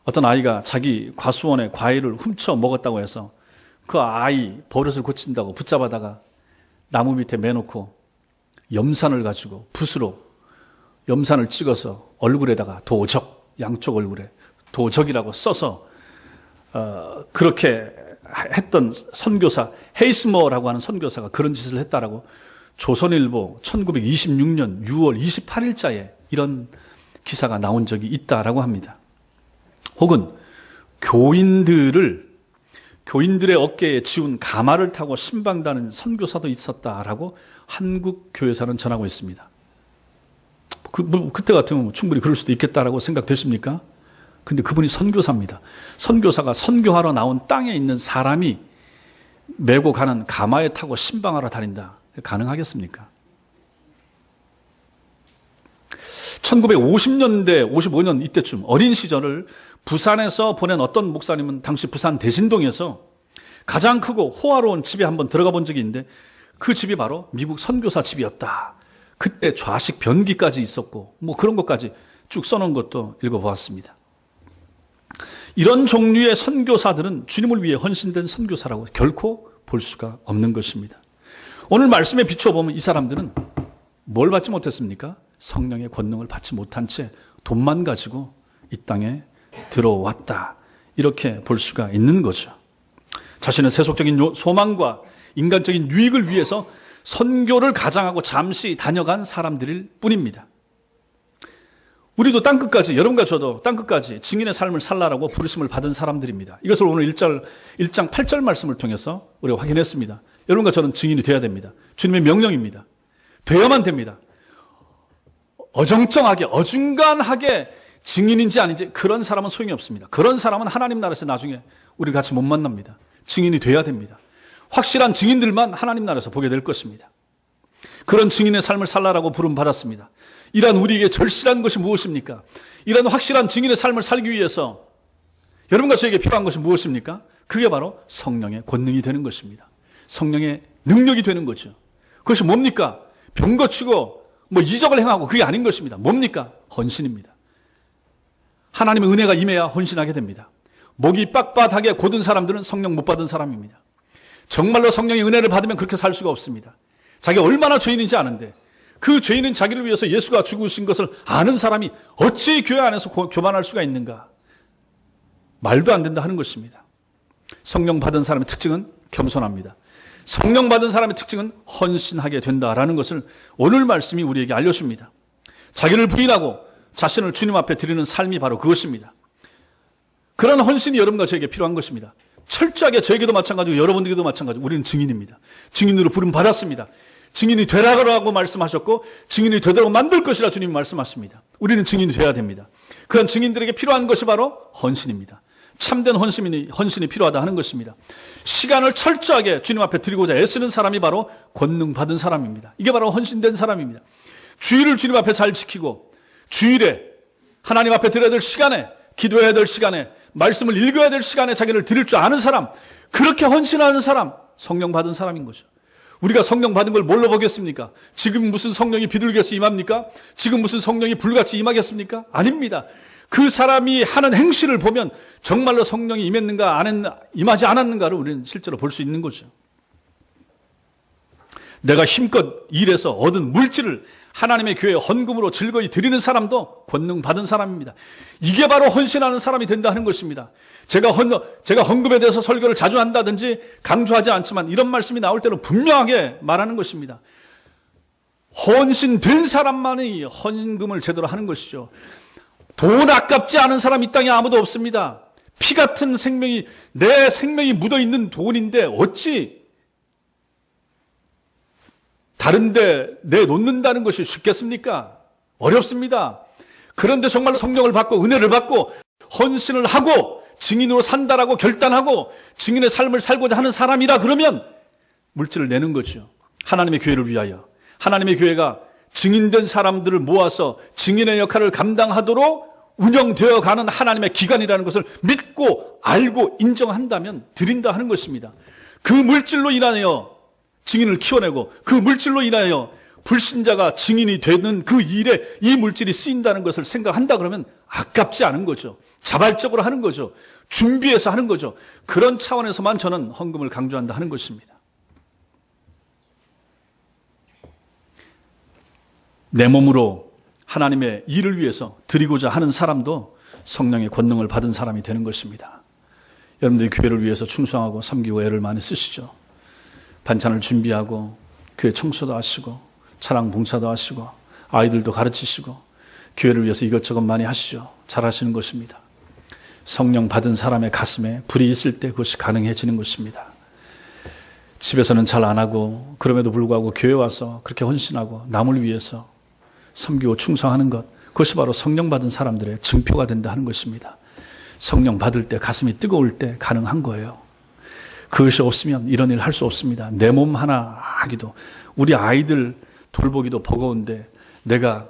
어떤 아이가 자기 과수원의 과일을 훔쳐 먹었다고 해서 그 아이 버릇을 고친다고 붙잡아다가 나무 밑에 매놓고 염산을 가지고 붓으로 염산을 찍어서 얼굴에다가 도적, 양쪽 얼굴에 도적이라고 써서 그렇게 했던 선교사 헤이스머라고 하는 선교사가 그런 짓을 했다라고 조선일보 1926년 6월 28일자에 이런 기사가 나온 적이 있다라고 합니다. 혹은 교인들의 어깨에 지운 가마를 타고 신방다는 선교사도 있었다라고 한국교회사는 전하고 있습니다. 그때 같으면 충분히 그럴 수도 있겠다라고 생각되십니까? 근데 그분이 선교사입니다. 선교사가 선교하러 나온 땅에 있는 사람이 메고 가는 가마에 타고 신방하러 다닌다. 가능하겠습니까? 1950년대, 55년 이때쯤 어린 시절을 부산에서 보낸 어떤 목사님은 당시 부산 대신동에서 가장 크고 호화로운 집에 한번 들어가 본 적이 있는데 그 집이 바로 미국 선교사 집이었다. 그때 좌식 변기까지 있었고 뭐 그런 것까지 쭉 써놓은 것도 읽어보았습니다. 이런 종류의 선교사들은 주님을 위해 헌신된 선교사라고 결코 볼 수가 없는 것입니다. 오늘 말씀에 비춰보면 이 사람들은 뭘 받지 못했습니까? 성령의 권능을 받지 못한 채 돈만 가지고 이 땅에 들어왔다. 이렇게 볼 수가 있는 거죠. 자신의 세속적인 소망과 인간적인 유익을 위해서 선교를 가장하고 잠시 다녀간 사람들일 뿐입니다. 우리도 땅끝까지, 여러분과 저도 땅끝까지 증인의 삶을 살라라고 부르심을 받은 사람들입니다. 이것을 오늘 1장 8절 말씀을 통해서 우리가 확인했습니다. 여러분과 저는 증인이 돼야 됩니다. 주님의 명령입니다. 돼야만 됩니다. 어정쩡하게, 어중간하게 증인인지 아닌지 그런 사람은 소용이 없습니다. 그런 사람은 하나님 나라에서 나중에 우리 같이 못 만납니다. 증인이 돼야 됩니다. 확실한 증인들만 하나님 나라에서 보게 될 것입니다. 그런 증인의 삶을 살라라고 부름받았습니다. 이러한 우리에게 절실한 것이 무엇입니까? 이러한 확실한 증인의 삶을 살기 위해서 여러분과 저에게 필요한 것이 무엇입니까? 그게 바로 성령의 권능이 되는 것입니다. 성령의 능력이 되는 거죠. 그것이 뭡니까? 병 고치고 이적을 행하고 그게 아닌 것입니다. 뭡니까? 헌신입니다. 하나님의 은혜가 임해야 헌신하게 됩니다. 목이 빳빳하게 곧은 사람들은 성령 못 받은 사람입니다. 정말로 성령의 은혜를 받으면 그렇게 살 수가 없습니다. 자기가 얼마나 죄인인지 아는데 그 죄인은 자기를 위해서 예수가 죽으신 것을 아는 사람이 어찌 교회 안에서 교만할 수가 있는가? 말도 안 된다 하는 것입니다. 성령 받은 사람의 특징은 겸손합니다. 성령 받은 사람의 특징은 헌신하게 된다라는 것을 오늘 말씀이 우리에게 알려줍니다. 자기를 부인하고 자신을 주님 앞에 드리는 삶이 바로 그것입니다. 그런 헌신이 여러분과 저에게 필요한 것입니다. 철저하게 저에게도 마찬가지고 여러분들에게도 마찬가지고 우리는 증인입니다. 증인으로 부름 받았습니다. 증인이 되라고 말씀하셨고 증인이 되도록 만들 것이라 주님이 말씀하십니다. 우리는 증인이 되어야 됩니다. 그런 증인들에게 필요한 것이 바로 헌신입니다. 참된 헌신이 필요하다 하는 것입니다. 시간을 철저하게 주님 앞에 드리고자 애쓰는 사람이 바로 권능 받은 사람입니다. 이게 바로 헌신된 사람입니다. 주일을 주님 앞에 잘 지키고 주일에 하나님 앞에 드려야 될 시간에 기도해야 될 시간에 말씀을 읽어야 될 시간에 자기를 드릴 줄 아는 사람, 그렇게 헌신하는 사람, 성령 받은 사람인 거죠. 우리가 성령 받은 걸 뭘로 보겠습니까? 지금 무슨 성령이 비둘기에서 임합니까? 지금 무슨 성령이 불같이 임하겠습니까? 아닙니다. 그 사람이 하는 행실을 보면 정말로 성령이 임했는가 임하지 않았는가를 우리는 실제로 볼 수 있는 거죠. 내가 힘껏 일해서 얻은 물질을 하나님의 교회에 헌금으로 즐거이 드리는 사람도 권능 받은 사람입니다. 이게 바로 헌신하는 사람이 된다 하는 것입니다. 제가 헌금에 대해서 설교를 자주 한다든지 강조하지 않지만 이런 말씀이 나올 때는 분명하게 말하는 것입니다. 헌신된 사람만이 헌금을 제대로 하는 것이죠. 돈 아깝지 않은 사람 이 땅에 아무도 없습니다. 피 같은 생명이, 내 생명이 묻어있는 돈인데 어찌 다른데 내놓는다는 것이 쉽겠습니까? 어렵습니다. 그런데 정말 성령을 받고 은혜를 받고 헌신을 하고 증인으로 산다라고 결단하고 증인의 삶을 살고자 하는 사람이라 그러면 물질을 내는 거죠. 하나님의 교회를 위하여. 하나님의 교회가 증인된 사람들을 모아서 증인의 역할을 감당하도록 운영되어 가는 하나님의 기관이라는 것을 믿고 알고 인정한다면 드린다 하는 것입니다. 그 물질로 인하여 증인을 키워내고 그 물질로 인하여 불신자가 증인이 되는 그 일에 이 물질이 쓰인다는 것을 생각한다 그러면 아깝지 않은 거죠. 자발적으로 하는 거죠. 준비해서 하는 거죠. 그런 차원에서만 저는 헌금을 강조한다 하는 것입니다. 내 몸으로 하나님의 일을 위해서 드리고자 하는 사람도 성령의 권능을 받은 사람이 되는 것입니다. 여러분들이 교회를 위해서 충성하고 섬기고 애를 많이 쓰시죠. 반찬을 준비하고 교회 청소도 하시고 차량 봉사도 하시고 아이들도 가르치시고 교회를 위해서 이것저것 많이 하시죠. 잘하시는 것입니다. 성령 받은 사람의 가슴에 불이 있을 때 그것이 가능해지는 것입니다. 집에서는 잘 안 하고 그럼에도 불구하고 교회 와서 그렇게 헌신하고 남을 위해서 섬기고 충성하는 것, 그것이 바로 성령 받은 사람들의 증표가 된다 하는 것입니다. 성령 받을 때 가슴이 뜨거울 때 가능한 거예요. 그것이 없으면 이런 일 할 수 없습니다. 내 몸 하나 하기도, 우리 아이들 돌보기도 버거운데 내가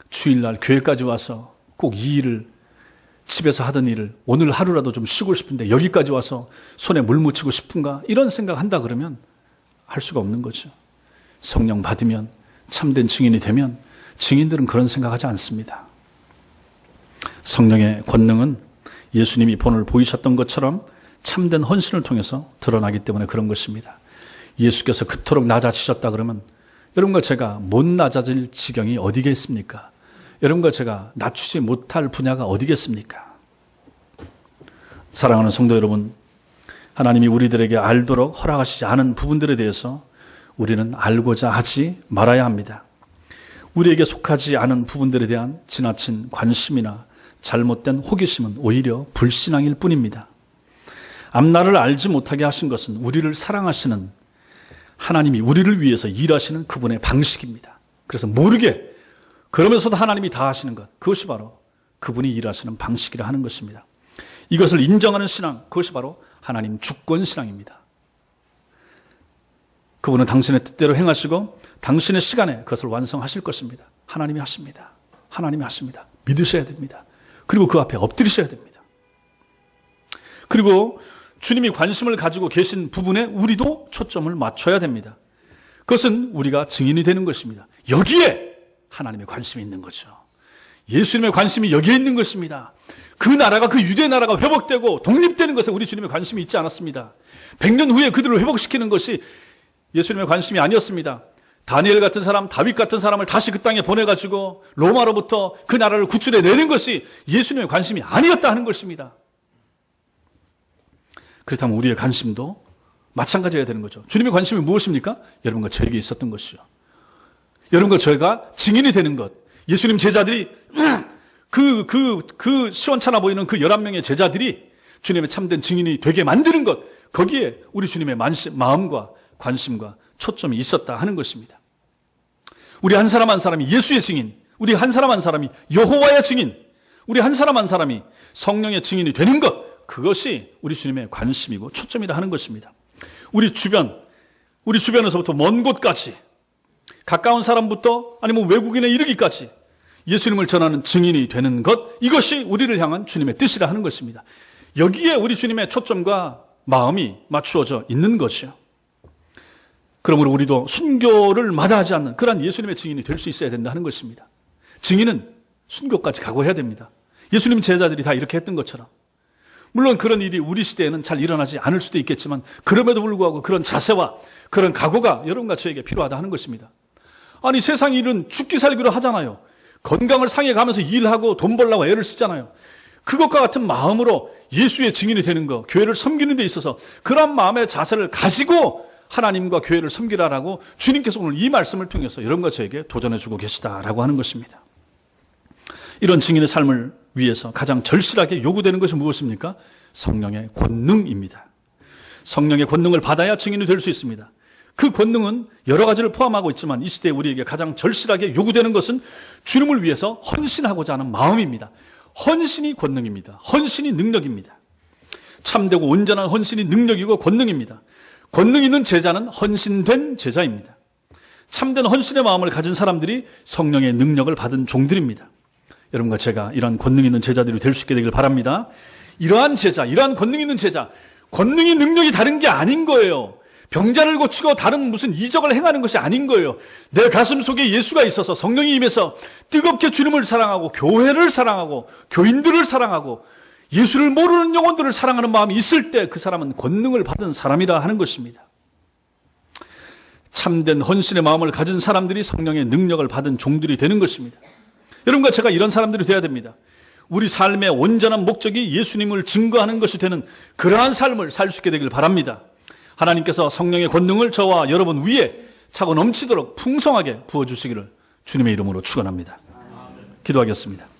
주일날 교회까지 와서 꼭 이 일을, 집에서 하던 일을 오늘 하루라도 좀 쉬고 싶은데 여기까지 와서 손에 물 묻히고 싶은가, 이런 생각한다 그러면 할 수가 없는 거죠. 성령 받으면, 참된 증인이 되면 증인들은 그런 생각하지 않습니다. 성령의 권능은 예수님이 본을 보이셨던 것처럼 참된 헌신을 통해서 드러나기 때문에 그런 것입니다. 예수께서 그토록 낮아지셨다 그러면 여러분과 제가 못 낮아질 지경이 어디겠습니까? 여러분과 제가 낮추지 못할 분야가 어디겠습니까? 사랑하는 성도 여러분, 하나님이 우리들에게 알도록 허락하시지 않은 부분들에 대해서 우리는 알고자 하지 말아야 합니다. 우리에게 속하지 않은 부분들에 대한 지나친 관심이나 잘못된 호기심은 오히려 불신앙일 뿐입니다. 앞날을 알지 못하게 하신 것은 우리를 사랑하시는 하나님이 우리를 위해서 일하시는 그분의 방식입니다. 그래서 모르게, 그러면서도 하나님이 다 하시는 것, 그것이 바로 그분이 일하시는 방식이라 하는 것입니다. 이것을 인정하는 신앙, 그것이 바로 하나님 주권 신앙입니다. 그분은 당신의 뜻대로 행하시고 당신의 시간에 그것을 완성하실 것입니다. 하나님이 하십니다. 하나님이 하십니다. 믿으셔야 됩니다. 그리고 그 앞에 엎드리셔야 됩니다. 그리고 주님이 관심을 가지고 계신 부분에 우리도 초점을 맞춰야 됩니다. 그것은 우리가 증인이 되는 것입니다. 여기에 하나님의 관심이 있는 거죠. 예수님의 관심이 여기에 있는 것입니다. 그 나라가, 그 유대 나라가 회복되고 독립되는 것에 우리 주님의 관심이 있지 않았습니다. 100년 후에 그들을 회복시키는 것이 예수님의 관심이 아니었습니다. 다니엘 같은 사람, 다윗 같은 사람을 다시 그 땅에 보내가지고 로마로부터 그 나라를 구출해 내는 것이 예수님의 관심이 아니었다 하는 것입니다. 그렇다면 우리의 관심도 마찬가지가 되는 거죠. 주님의 관심이 무엇입니까? 여러분과 저에게 있었던 것이죠. 여러분과 저희가 증인이 되는 것. 예수님 제자들이 그 시원찮아 보이는 그 11명의 제자들이 주님의 참된 증인이 되게 만드는 것, 거기에 우리 주님의 마음과 관심과 초점이 있었다 하는 것입니다. 우리 한 사람 한 사람이 예수의 증인, 우리 한 사람 한 사람이 여호와의 증인, 우리 한 사람 한 사람이 성령의 증인이 되는 것, 그것이 우리 주님의 관심이고 초점이라 하는 것입니다. 우리 주변에서부터 먼 곳까지, 가까운 사람부터 아니면 외국인에 이르기까지 예수님을 전하는 증인이 되는 것, 이것이 우리를 향한 주님의 뜻이라 하는 것입니다. 여기에 우리 주님의 초점과 마음이 맞추어져 있는 것이요. 그러므로 우리도 순교를 마다하지 않는 그러한 예수님의 증인이 될 수 있어야 된다는 것입니다. 증인은 순교까지 각오해야 됩니다. 예수님 제자들이 다 이렇게 했던 것처럼. 물론 그런 일이 우리 시대에는 잘 일어나지 않을 수도 있겠지만 그럼에도 불구하고 그런 자세와 그런 각오가 여러분과 저에게 필요하다 하는 것입니다. 아니 세상 일은 죽기 살기로 하잖아요. 건강을 상해 가면서 일하고 돈 벌려고 애를 쓰잖아요. 그것과 같은 마음으로 예수의 증인이 되는 것, 교회를 섬기는 데 있어서 그런 마음의 자세를 가지고 하나님과 교회를 섬기라라고 주님께서 오늘 이 말씀을 통해서 여러분과 저에게 도전해 주고 계시다라고 하는 것입니다. 이런 증인의 삶을 위해서 가장 절실하게 요구되는 것이 무엇입니까? 성령의 권능입니다. 성령의 권능을 받아야 증인이 될 수 있습니다. 그 권능은 여러 가지를 포함하고 있지만 이 시대에 우리에게 가장 절실하게 요구되는 것은 주님을 위해서 헌신하고자 하는 마음입니다. 헌신이 권능입니다. 헌신이 능력입니다. 참되고 온전한 헌신이 능력이고 권능입니다. 권능 있는 제자는 헌신된 제자입니다. 참된 헌신의 마음을 가진 사람들이 성령의 능력을 받은 종들입니다. 여러분과 제가 이러한 권능 있는 제자들이 될 수 있게 되길 바랍니다. 이러한 제자, 이러한 권능 있는 제자, 권능이 능력이 다른 게 아닌 거예요. 병자를 고치고 다른 무슨 이적을 행하는 것이 아닌 거예요. 내 가슴 속에 예수가 있어서 성령이 임해서 뜨겁게 주님을 사랑하고 교회를 사랑하고 교인들을 사랑하고 예수를 모르는 영혼들을 사랑하는 마음이 있을 때 그 사람은 권능을 받은 사람이라 하는 것입니다. 참된 헌신의 마음을 가진 사람들이 성령의 능력을 받은 종들이 되는 것입니다. 여러분과 제가 이런 사람들이 되어야 됩니다. 우리 삶의 온전한 목적이 예수님을 증거하는 것이 되는 그러한 삶을 살 수 있게 되길 바랍니다. 하나님께서 성령의 권능을 저와 여러분 위에 차고 넘치도록 풍성하게 부어주시기를 주님의 이름으로 축원합니다. 기도하겠습니다.